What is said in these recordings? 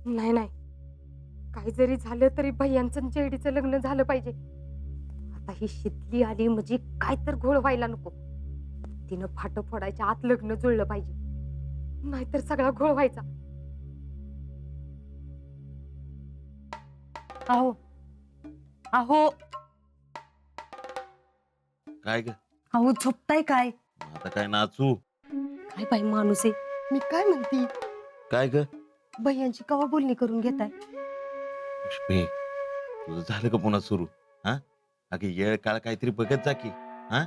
नाही नाही, काही जरी झालं तरी भैयांचं आणि जेडीचं लग्न झालं पाहिजे. आता ही शितली आली म्हणजे काय तर घोळ व्हायला नको. तिनं फाटं फोडायच्या आत लग्न जुळलं पाहिजे, नाहीतर सगळा घोळ व्हायचा. अहो अहो काय ग? अहो झोपताय काय? आता काय नाचू? काय बाई माणूस आहे. मी काय म्हणते, काय ग? भैयांची कवा बोलणी करून घेताय? पुष्पे, तुझं झालं का पुन्हा सुरू? हा, अगे येळ काळ काहीतरी बघत जा की. हा,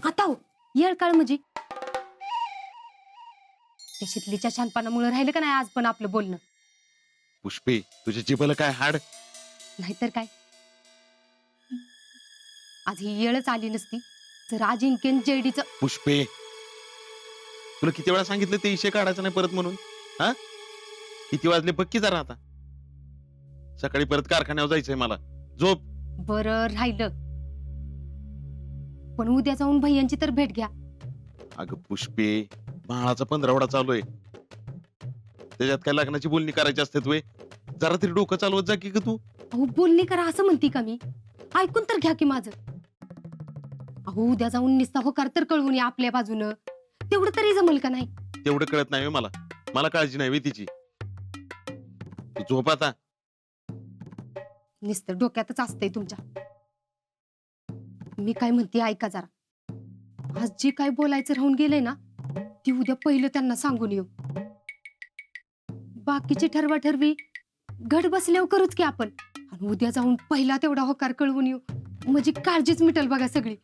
आता हो येळ काळ म्हणजे त्या शितलीच्या शानपणामुळे राहिलं का नाही आज पण आपलं बोलणं? पुष्पे, तुझ्या जिभेला काय हाड? नाहीतर काय, आज ही येळच आली नसती जर अजिंक्यन जेडीचं. पुष्पे, तुला किती वेळा सांगितलं ते इशे काढायचं नाही परत म्हणून? हा, किती वाजले बघ की जरा आता. सकाळी परत कारखान्यावर जायचंय मला. झोप. बरं राहिलं, पण उद्या जाऊन भैयांची तर भेट घ्या. अगं पुष्पे, महाळाचा 15वडा चालू आहे. त्याच्यात काय लग्नाची बोलणी करायची असते तुय? जरा तरी डोकं चालवत जा की ग तू. अहो बोलणी करा असं म्हणते का मी? ऐकून तर घ्या की माझं. अहो उद्या जाऊन निस्ता होकार तर कळवून या आपल्या बाजूनं, तेवढं तरी जमल का नाही? तेवढं कळत नाही मला. मला काळजी नाही तिची. तू झोप आता. नुसतं डोक्यातच असतंय तुमच्या. मी काय म्हणते ऐका जरा. आज जे काय बोलायचं राहून गेलंय ना, ती उद्या पहिलं त्यांना सांगून येऊ. बाकीची ठरवाठरवी घट बसल्यावर करूच की आपण. आणि उद्या जाऊन पहिला तेवढा होकार कळवून येऊ, म्हणजे काळजीच मिटल बघा सगळी.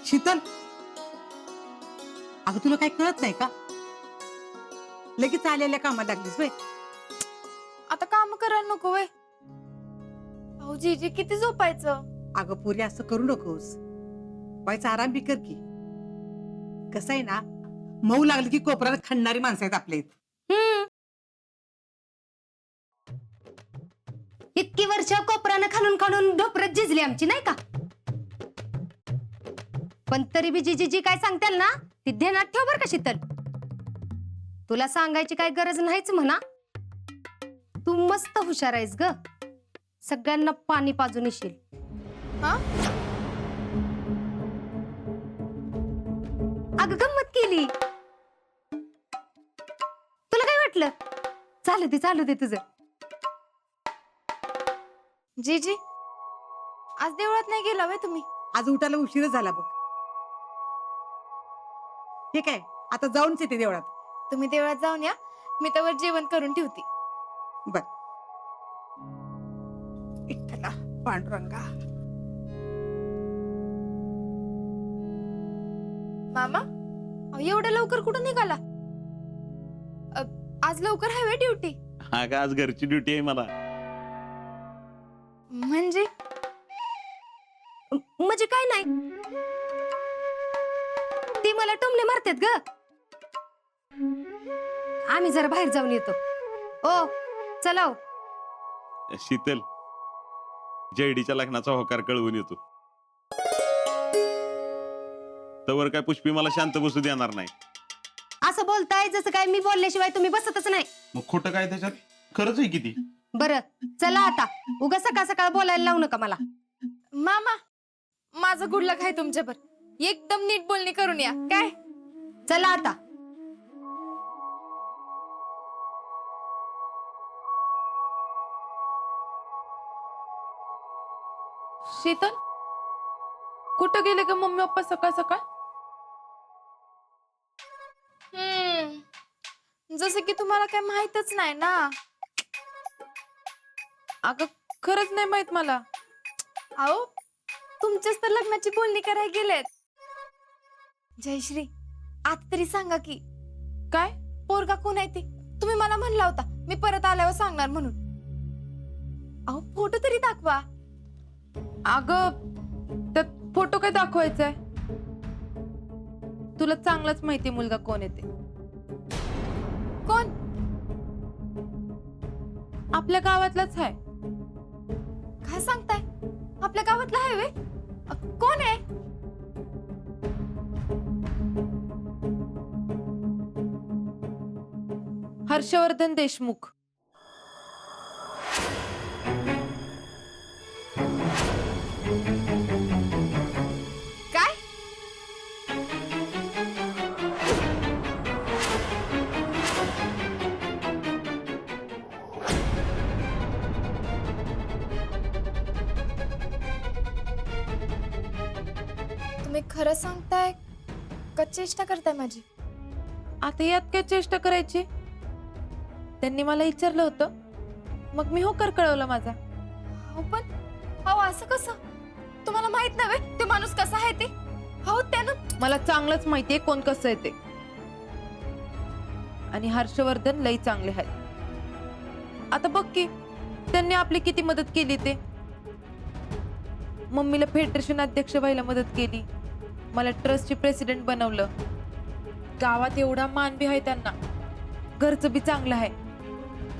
शीतल, अगं तुला काही कळत नाही का? लगेच आलेल्या कामाला लागलीस वय. आता काम करायला नको वय. अहो जीजी किती झोपायचं? अगं पुरी असं करू नकोस. व्हायचा आराम बी कर की. कसं आहे ना, मऊ लागली की कोपऱ्यात खणणारी माणसं आहेत आपले. इतकी वर्ष कोपरानं खाणून खाणून ढोपरत झिजली आमची नाही का? पण तरी बी जी काय सांगताल ना, ती ध्यानात ठेव बर का शीतल. तुला सांगायची काय गरज नाहीच म्हणा. तू मस्त हुशार आहेस ग, सगळ्यांना पाणी पाजून येशील. हा? अगं गंमत केली. तुला काय वाटलं? चालू दे तुझं. जीजी आज देवळात नाही गेला वय तुम्ही? आज उठायला उशीर झाला बघ. ठीक आहे, आता जाऊनच येते देवळात. तुम्ही देवळात जाऊन या, मी त्यावर जेवण करून ठेवते. बर. विठ्ठला पांडुरंगा. मामा अहो, एवढ्या लवकर कुठं निघाला? आज लवकर हायवे ड्युटी हा का, आज घरची ड्युटी आहे मला. म्हणजे? म्हणजे काय नाही, ती मला टोमणे मारतात ग. आम्ही जरा बाहेर जाऊन येतो. ओ चला हो. शीतल, जेडीच्या लग्नाचा होकार कळवून येतो. तवर काय पुष्पी मला शांत बसू देणार नाही. असं बोलताय जसं काय मी बोलल्याशिवाय तुम्ही बसतच नाही. मग खोटं काय त्याच्यात? खरंच आहे किती. बरं चला आता, उगा सकाळ सकाळ बोलायला लावू नका मला. मामा माझं गुड लक आहे तुमच्यावर. एकदम नीट बोलणी करून या काय. चला आता. शीतल, कुठं गेले का मम्मी पप्पा सकाळ सकाळ? जसं की तुम्हाला काय माहितच नाही ना. अगं खरंच नाही माहित मला. अहो तुमच्याच तर लग्नाची बोलणी करायला गेलेत. जयश्री आता तरी सांगा की काय? पोरगा कोण आहे ते? तुम्ही मला म्हणला होता मी परत आल्यावर सांगणार म्हणून. अहो फोटो तरी दाखवा. अगं त्यात फोटो काय दाखवायचाय? तुला चांगलाच माहिती मुलगा कोण आहे ते. कोण? आपल्या गावातलाच आहे. काय सांगताय? आपल्या गावातला आहे व्हय? कोण आहे? हर्षवर्धन देशमुख. काय? तुम्ही खरं सांगताय का चेष्टा करताय माझी? आता यात काय चेष्टा करायची? त्यांनी मला विचारलं होतं, मग मी होकार कळवला माझा. अहो असं कसं? तुम्हाला माहित नव्हे ते माणूस कसा आहे ते? हो त्यानं मला चांगलंच माहितीये कोण कसं आहे ते. आणि हर्षवर्धन लई चांगले आहेत. आता बघ की त्यांनी आपली किती मदत केली ते. मम्मीला फेडरेशन अध्यक्ष व्हायला मदत केली, मला ट्रस्टची प्रेसिडेंट बनवलं. गावात एवढा मान बी आहे त्यांना, घरचं बी चांगलं आहे.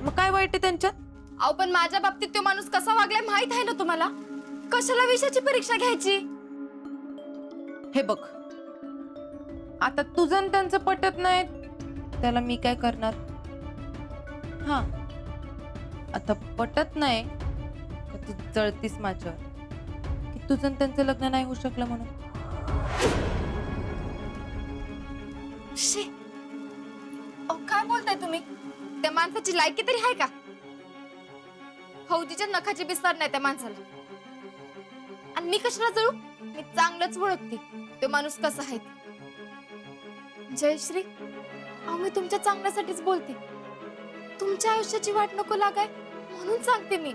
मग काय वाईट आहे त्यांच्यात? अहो पण माझ्या बाबतीत तो माणूस कसा वागलाय माहित आहे ना तुम्हाला? कशाला विषयाची परीक्षा घ्यायची? हे बघ, आता तुझं आणि त्यांचं पटत नाही, त्याला मी काय करणार? हा, आता पटत नाही का तू जळतीस माझ्यावर की तुझं आणि त्यांचं लग्न नाही होऊ शकलं म्हणून? शी, अहो काय बोलताय तुम्ही? त्या माणसाची लायकी तरी आहे का? फौजीच्या नखाची बिस्तार नाही त्या माणसाला. आणि मी कशाला जळू? मी चांगलंच ओळखते तो माणूस कसा आहे ते. जयश्री, अहो मी तुमच्या चांगल्यासाठीच बोलते. तुमच्या आयुष्याची वाट नको लागाय म्हणून सांगते मी.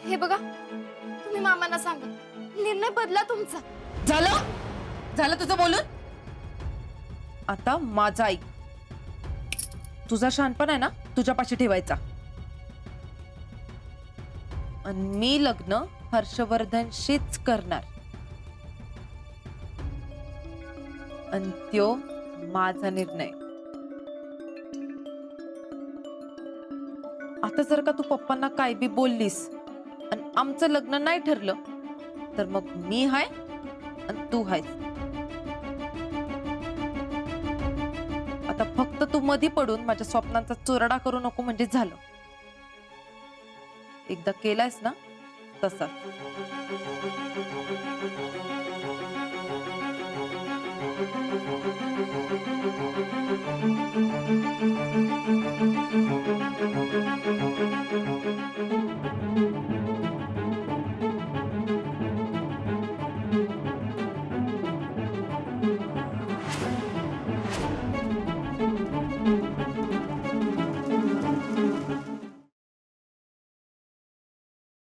हे बघा, तुम्ही मामांना सांगा, निर्णय बदला तुमचा. झालं तुझं बोलून? आता माझा ऐक. तुझा शहाणपण आहे ना तुझ्यापाशी ठेवायचा. आणि मी लग्न हर्षवर्धनशीच करणार. आणि त्यो माझा निर्णय. आता जर का तू पप्पांना काय बी बोललीस आणि आमचं लग्न नाही ठरलं तर मग मी हाय आणि तू हायस. आता फक्त तू मधी पडून माझ्या स्वप्नांचा चुराडा करू नको म्हणजे झालं. एकदा केलायस ना तसा.